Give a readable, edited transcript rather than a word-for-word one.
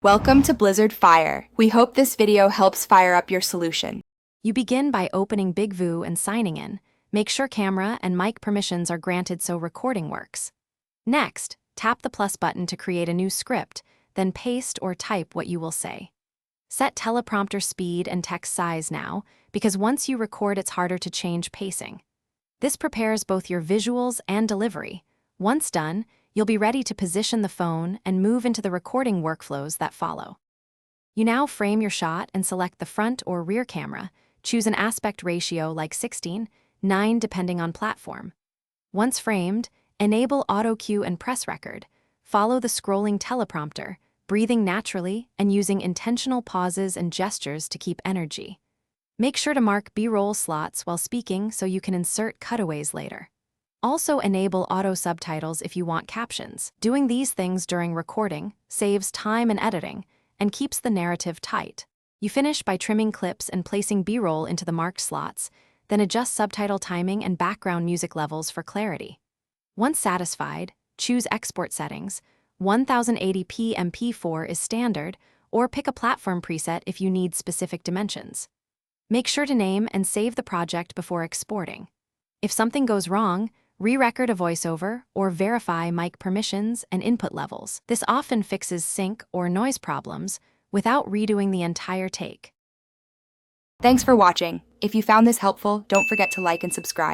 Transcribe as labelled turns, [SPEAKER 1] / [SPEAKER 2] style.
[SPEAKER 1] Welcome to Blizzard Fire. We hope this video helps fire up your solution.
[SPEAKER 2] You begin by opening Bigvu and signing in. Make sure camera and mic permissions are granted so recording works. Next, tap the plus button to create a new script, then paste or type what you will say. Set teleprompter speed and text size now, because once you record it's harder to change pacing. This prepares both your visuals and delivery. Once done, you'll be ready to position the phone and move into the recording workflows that follow. You now frame your shot and select the front or rear camera. Choose an aspect ratio like 16:9 depending on platform. Once framed, enable auto cue and press record. Follow the scrolling teleprompter, breathing naturally and using intentional pauses and gestures to keep energy. Make sure to mark B-roll slots while speaking so you can insert cutaways later. Also enable auto subtitles if you want captions. Doing these things during recording saves time and editing and keeps the narrative tight. You finish by trimming clips and placing B-roll into the marked slots, then adjust subtitle timing and background music levels for clarity. Once satisfied, choose export settings. 1080p MP4 is standard, or pick a platform preset if you need specific dimensions. Make sure to name and save the project before exporting. If something goes wrong, re-record a voiceover or verify mic permissions and input levels. This often fixes sync or noise problems without redoing the entire take.
[SPEAKER 1] Thanks for watching. If you found this helpful, don't forget to like and subscribe.